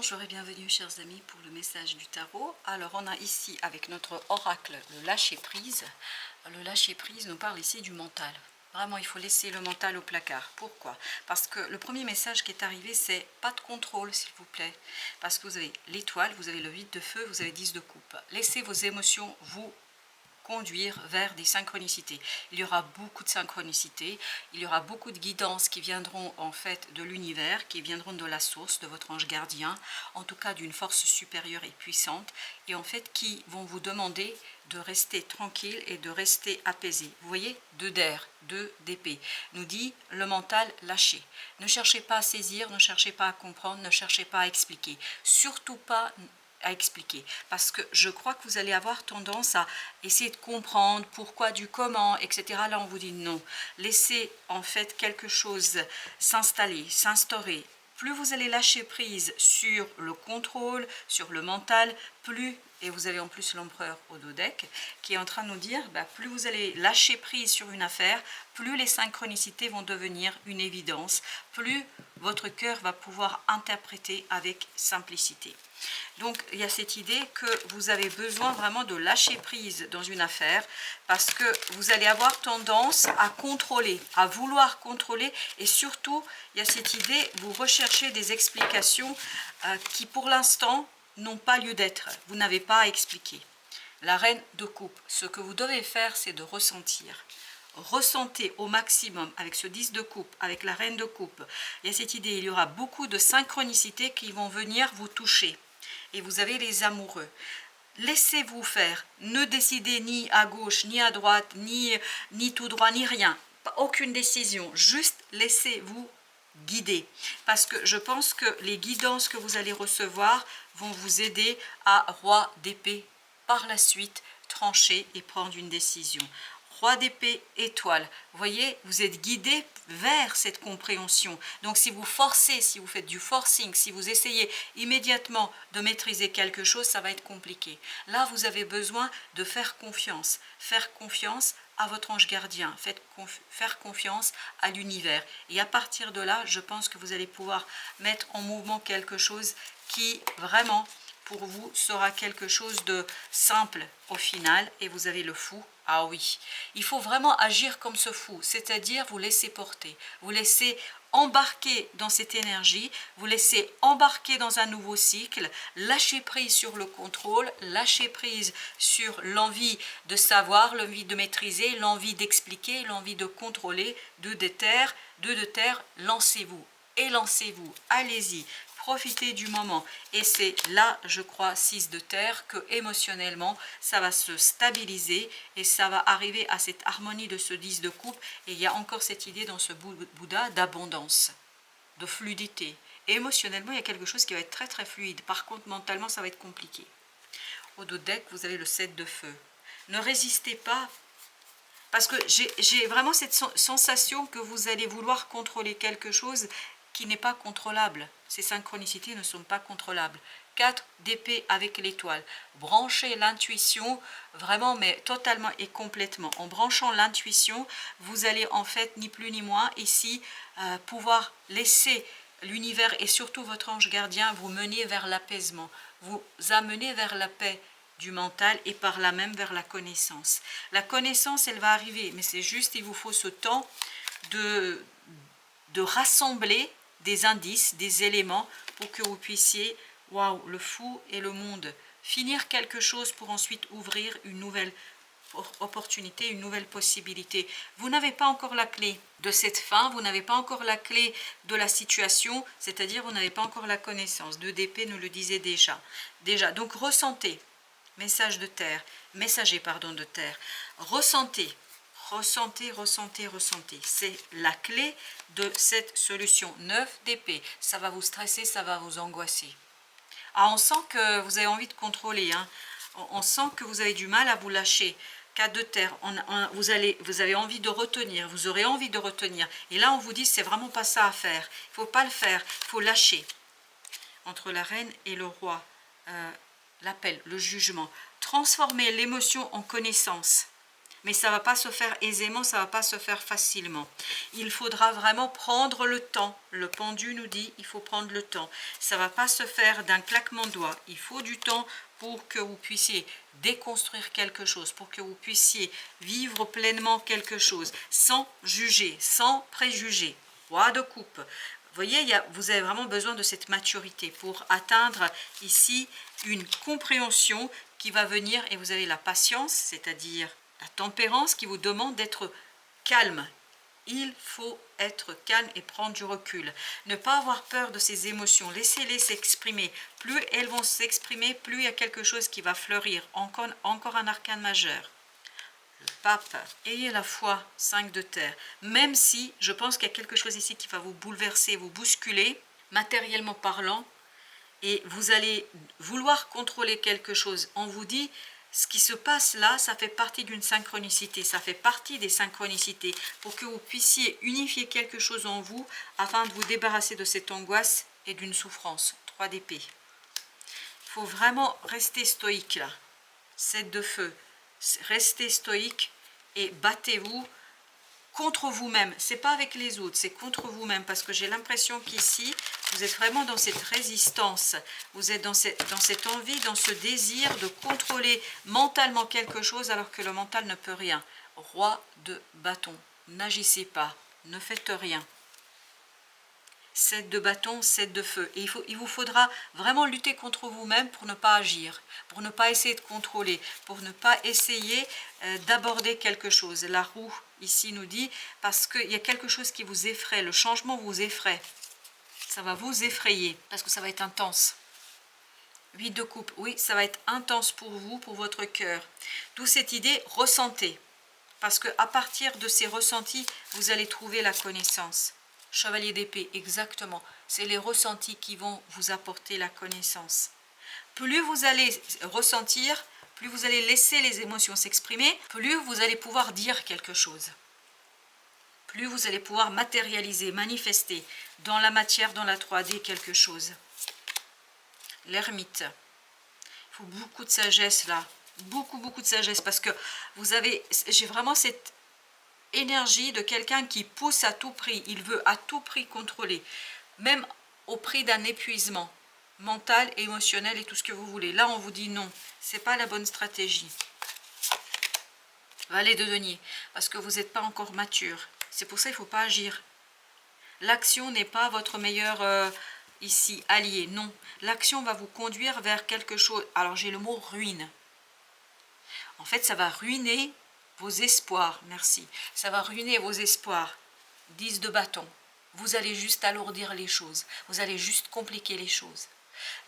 Bonjour et bienvenue chers amis pour le message du tarot. Alors on a ici avec notre oracle le lâcher prise. Le lâcher prise nous parle ici du mental. Vraiment il faut laisser le mental au placard. Pourquoi? Parce que le premier message qui est arrivé c'est pas de contrôle s'il vous plaît. Parce que vous avez l'étoile, vous avez le 8 de feu, vous avez 10 de coupe. Laissez vos émotions vous conduire vers des synchronicités. Il y aura beaucoup de synchronicités, il y aura beaucoup de guidances qui viendront en fait de l'univers, qui viendront de la source, de votre ange gardien, en tout cas d'une force supérieure et puissante, et en fait qui vont vous demander de rester tranquille et de rester apaisé. Vous voyez, 2 d'air, 2 d'épée, nous dit le mental lâché. Ne cherchez pas à saisir, ne cherchez pas à comprendre, ne cherchez pas à expliquer, surtout pas à expliquer, parce que je crois que vous allez avoir tendance à essayer de comprendre pourquoi du comment, etc. Là on vous dit non, laissez en fait quelque chose s'installer, s'instaurer. Plus vous allez lâcher prise sur le contrôle, sur le mental, plus, et vous avez en plus l'empereur au dos deck, qui est en train de nous dire, plus vous allez lâcher prise sur une affaire, plus les synchronicités vont devenir une évidence, plus votre cœur va pouvoir interpréter avec simplicité. Donc il y a cette idée que vous avez besoin vraiment de lâcher prise dans une affaire parce que vous allez avoir tendance à contrôler, à vouloir contrôler, et surtout il y a cette idée, vous recherchez des explications qui pour l'instant n'ont pas lieu d'être, vous n'avez pas à expliquer. La reine de coupe, ce que vous devez faire c'est de ressentir. Ressentez au maximum avec ce 10 de coupe, avec la reine de coupe. Il y a cette idée, il y aura beaucoup de synchronicités qui vont venir vous toucher. Et vous avez les amoureux. Laissez-vous faire. Ne décidez ni à gauche, ni à droite, ni tout droit, ni rien. Aucune décision. Juste laissez-vous guider. Parce que je pense que les guidances que vous allez recevoir vont vous aider à roi d'épée par la suite trancher et prendre une décision. Roi d'épée, étoile. Vous voyez, vous êtes guidé vers cette compréhension. Donc si vous forcez, si vous faites du forcing, si vous essayez immédiatement de maîtriser quelque chose, ça va être compliqué. Là, vous avez besoin de faire confiance à votre ange gardien, faire confiance à l'univers. Et à partir de là, je pense que vous allez pouvoir mettre en mouvement quelque chose qui vraiment pour vous sera quelque chose de simple au final. Et vous avez le fou. Ah oui, il faut vraiment agir comme ce fou, c'est-à-dire vous laisser porter, vous laisser embarquer dans cette énergie, vous laisser embarquer dans un nouveau cycle, lâcher prise sur le contrôle, lâcher prise sur l'envie de savoir, l'envie de maîtriser, l'envie d'expliquer, l'envie de contrôler, de terre, lancez-vous, élancez-vous, allez-y. Profitez du moment, et c'est là, je crois, 6 de terre, que émotionnellement, ça va se stabiliser et ça va arriver à cette harmonie de ce 10 de coupe. Et il y a encore cette idée dans ce Bouddha d'abondance, de fluidité. Et émotionnellement, il y a quelque chose qui va être très très fluide. Par contre, mentalement, ça va être compliqué. Au dos deck, vous avez le 7 de feu. Ne résistez pas, parce que j'ai vraiment cette sensation que vous allez vouloir contrôler quelque chose qui n'est pas contrôlable. Ces synchronicités ne sont pas contrôlables. 4 d'épée avec l'étoile. Branchez l'intuition, vraiment, mais totalement et complètement. En branchant l'intuition, vous allez en fait, ni plus ni moins, ici, pouvoir laisser l'univers et surtout votre ange gardien vous mener vers l'apaisement, vous amener vers la paix du mental et par là même vers la connaissance. La connaissance, elle va arriver, mais c'est juste, il vous faut ce temps de rassembler des indices, des éléments pour que vous puissiez, waouh, le fou et le monde, finir quelque chose pour ensuite ouvrir une nouvelle opportunité, une nouvelle possibilité. Vous n'avez pas encore la clé de cette fin, vous n'avez pas encore la clé de la situation, c'est-à-dire vous n'avez pas encore la connaissance. 2 d'épée nous le disait déjà. Donc ressentez, message de terre, messager pardon de terre, ressentez. Ressentez, ressentez, ressentez. C'est la clé de cette solution. 9 d'épée. Ça va vous stresser, ça va vous angoisser. Ah, on sent que vous avez envie de contrôler. Hein. On sent que vous avez du mal à vous lâcher. 4 de terre. Vous avez envie de retenir. Vous aurez envie de retenir. Et là, on vous dit, c'est vraiment pas ça à faire. Il ne faut pas le faire. Il faut lâcher. Entre la reine et le roi. L'appel, le jugement. Transformer l'émotion en connaissance. mais ça va pas se faire aisément, ça va pas se faire facilement. Il faudra vraiment prendre le temps. Le pendu nous dit il faut prendre le temps. Ça va pas se faire d'un claquement de doigts. Il faut du temps pour que vous puissiez déconstruire quelque chose, pour que vous puissiez vivre pleinement quelque chose, sans juger, sans préjuger. Roi de coupe. Vous voyez, vous avez vraiment besoin de cette maturité pour atteindre ici une compréhension qui va venir, et vous avez la patience, c'est-à-dire la tempérance qui vous demande d'être calme. Il faut être calme et prendre du recul. Ne pas avoir peur de ces émotions. Laissez-les s'exprimer. Plus elles vont s'exprimer, plus il y a quelque chose qui va fleurir. Encore un arcane majeur. Le pape. Ayez la foi, 5 de terre. Même si je pense qu'il y a quelque chose ici qui va vous bouleverser, vous bousculer, matériellement parlant, et vous allez vouloir contrôler quelque chose. On vous dit, ce qui se passe là, ça fait partie d'une synchronicité, ça fait partie des synchronicités, pour que vous puissiez unifier quelque chose en vous, afin de vous débarrasser de cette angoisse et d'une souffrance. 3 d'épée. Il faut vraiment rester stoïque là. 7 de feu. Restez stoïque et battez-vous contre vous-même. C'est pas avec les autres, c'est contre vous-même, parce que j'ai l'impression qu'ici vous êtes vraiment dans cette résistance, vous êtes dans cette envie, dans ce désir de contrôler mentalement quelque chose alors que le mental ne peut rien. Roi de bâton, n'agissez pas, ne faites rien. 7 de bâton, 7 de feu. Et il vous faudra vraiment lutter contre vous-même pour ne pas agir, pour ne pas essayer de contrôler, pour ne pas essayer d'aborder quelque chose. La roue ici nous dit, parce qu'il y a quelque chose qui vous effraie, le changement vous effraie. Ça va vous effrayer, parce que ça va être intense. 8 de coupe, oui, ça va être intense pour vous, pour votre cœur. D'où cette idée, ressentez. Parce qu'à partir de ces ressentis, vous allez trouver la connaissance. Chevalier d'épée, exactement. C'est les ressentis qui vont vous apporter la connaissance. Plus vous allez ressentir, plus vous allez laisser les émotions s'exprimer, plus vous allez pouvoir dire quelque chose. Plus vous allez pouvoir matérialiser, manifester dans la matière, dans la 3D, quelque chose. L'ermite. Il faut beaucoup de sagesse là. Beaucoup de sagesse, parce que vous avez, j'ai vraiment cette énergie de quelqu'un qui pousse à tout prix, il veut à tout prix contrôler, même au prix d'un épuisement mental, émotionnel et tout ce que vous voulez. Là on vous dit non, c'est pas la bonne stratégie. Valet de denier, parce que vous n'êtes pas encore mature, c'est pour ça qu'il ne faut pas agir. L'action n'est pas votre meilleur ici allié, non, l'action va vous conduire vers quelque chose. Alors j'ai le mot ruine, en fait ça va ruiner vos espoirs, merci. Ça va ruiner vos espoirs. 10 de bâton. Vous allez juste alourdir les choses. Vous allez juste compliquer les choses.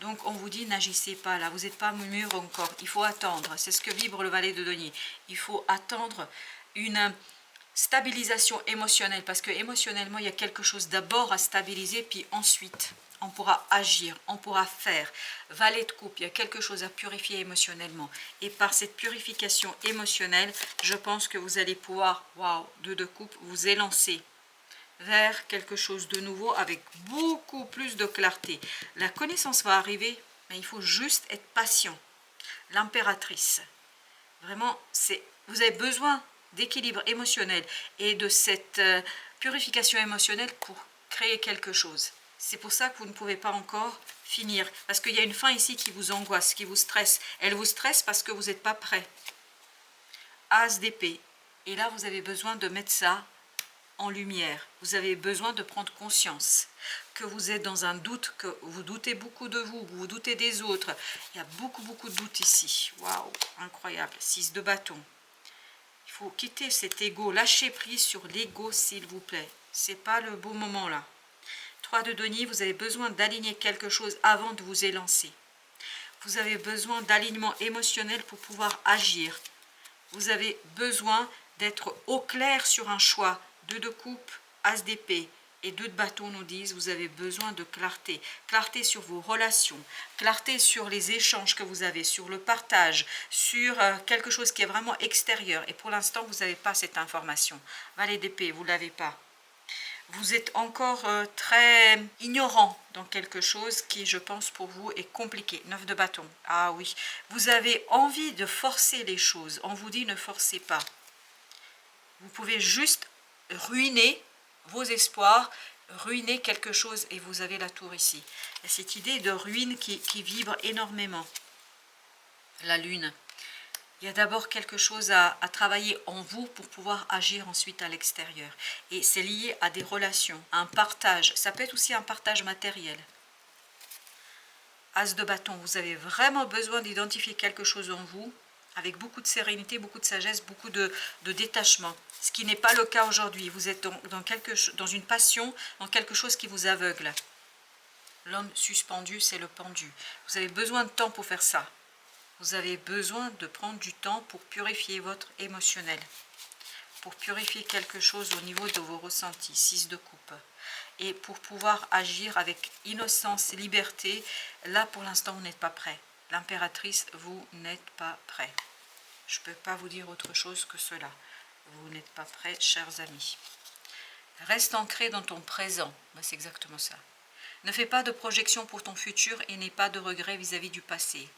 Donc on vous dit n'agissez pas là. Vous n'êtes pas mûr encore. Il faut attendre. C'est ce que vibre le valet de denier. Il faut attendre une stabilisation émotionnelle. Parce que émotionnellement, il y a quelque chose d'abord à stabiliser. Puis ensuite, on pourra agir, on pourra faire. Valet de coupe, il y a quelque chose à purifier émotionnellement. Et par cette purification émotionnelle, je pense que vous allez pouvoir, waouh, 2 de coupe, vous élancer vers quelque chose de nouveau avec beaucoup plus de clarté. La connaissance va arriver, mais il faut juste être patient. L'impératrice, vraiment, vous avez besoin d'équilibre émotionnel et de cette purification émotionnelle pour créer quelque chose. C'est pour ça que vous ne pouvez pas encore finir. Parce qu'il y a une fin ici qui vous angoisse, qui vous stresse. Elle vous stresse parce que vous n'êtes pas prêt. As d'épée. Et là, vous avez besoin de mettre ça en lumière. Vous avez besoin de prendre conscience que vous êtes dans un doute, que vous doutez beaucoup de vous, vous doutez des autres. Il y a beaucoup de doutes ici. Waouh, incroyable. 6 de bâton. Il faut quitter cet ego. Lâchez prise sur l'ego, s'il vous plaît. C'est pas le beau moment là. 3 de denier, vous avez besoin d'aligner quelque chose avant de vous élancer. Vous avez besoin d'alignement émotionnel pour pouvoir agir. Vous avez besoin d'être au clair sur un choix. 2 de coupe, as d'épée et 2 de bâton nous disent, vous avez besoin de clarté. Clarté sur vos relations, clarté sur les échanges que vous avez, sur le partage, sur quelque chose qui est vraiment extérieur. Et pour l'instant, vous n'avez pas cette information. Valet d'épée, vous ne l'avez pas. Vous êtes encore très ignorant dans quelque chose qui, je pense, pour vous est compliqué. 9 de bâton. Ah oui, vous avez envie de forcer les choses. On vous dit ne forcez pas. Vous pouvez juste ruiner vos espoirs, ruiner quelque chose, et vous avez la tour ici. Et cette idée de ruine qui vibre énormément. La lune. Il y a d'abord quelque chose à travailler en vous pour pouvoir agir ensuite à l'extérieur. Et c'est lié à des relations, à un partage. Ça peut être aussi un partage matériel. As de bâton, vous avez vraiment besoin d'identifier quelque chose en vous avec beaucoup de sérénité, beaucoup de sagesse, beaucoup de détachement. Ce qui n'est pas le cas aujourd'hui. Vous êtes dans une passion, dans quelque chose qui vous aveugle. L'homme suspendu, c'est le pendu. Vous avez besoin de temps pour faire ça. Vous avez besoin de prendre du temps pour purifier votre émotionnel. Pour purifier quelque chose au niveau de vos ressentis. 6 de coupe. Et pour pouvoir agir avec innocence, liberté, là pour l'instant vous n'êtes pas prêt. L'impératrice, vous n'êtes pas prêt. Je ne peux pas vous dire autre chose que cela. Vous n'êtes pas prêts, chers amis. Reste ancré dans ton présent. Ben, c'est exactement ça. Ne fais pas de projection pour ton futur et n'aie pas de regrets vis-à-vis du passé.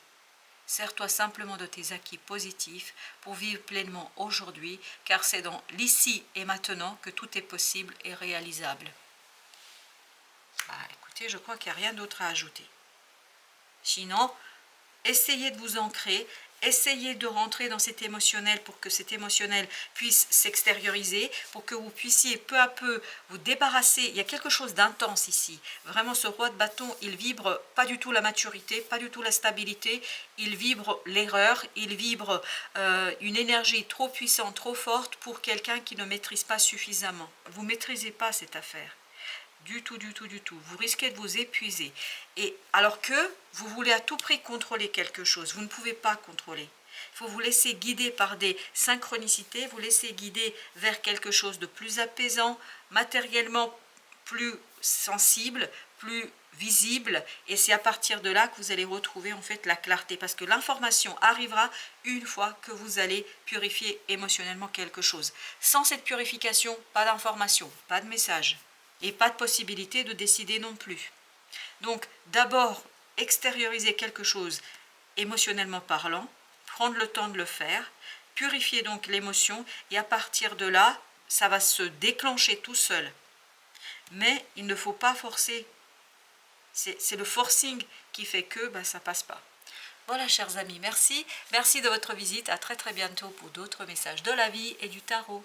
Sers-toi simplement de tes acquis positifs pour vivre pleinement aujourd'hui, car c'est dans l'ici et maintenant que tout est possible et réalisable. Bah, écoutez, je crois qu'il n'y a rien d'autre à ajouter. Sinon, essayez de vous ancrer, essayez de rentrer dans cet émotionnel pour que cet émotionnel puisse s'extérioriser, pour que vous puissiez peu à peu vous débarrasser. Il y a quelque chose d'intense ici. Vraiment, ce roi de bâton, il vibre pas du tout la maturité, pas du tout la stabilité, il vibre l'erreur, il vibre une énergie trop puissante, trop forte pour quelqu'un qui ne maîtrise pas suffisamment. Vous ne maîtrisez pas cette affaire. Du tout, du tout, du tout. Vous risquez de vous épuiser. Et alors que vous voulez à tout prix contrôler quelque chose, vous ne pouvez pas contrôler. Il faut vous laisser guider par des synchronicités, vous laisser guider vers quelque chose de plus apaisant, matériellement plus sensible, plus visible. Et c'est à partir de là que vous allez retrouver en fait la clarté. Parce que l'information arrivera une fois que vous allez purifier émotionnellement quelque chose. Sans cette purification, pas d'information, pas de message. Et pas de possibilité de décider non plus. Donc d'abord extérioriser quelque chose émotionnellement parlant, prendre le temps de le faire, purifier donc l'émotion et à partir de là, ça va se déclencher tout seul. Mais il ne faut pas forcer. C'est le forcing qui fait que ça ne passe pas. Voilà chers amis, merci. Merci de votre visite. À très très bientôt pour d'autres messages de la vie et du tarot.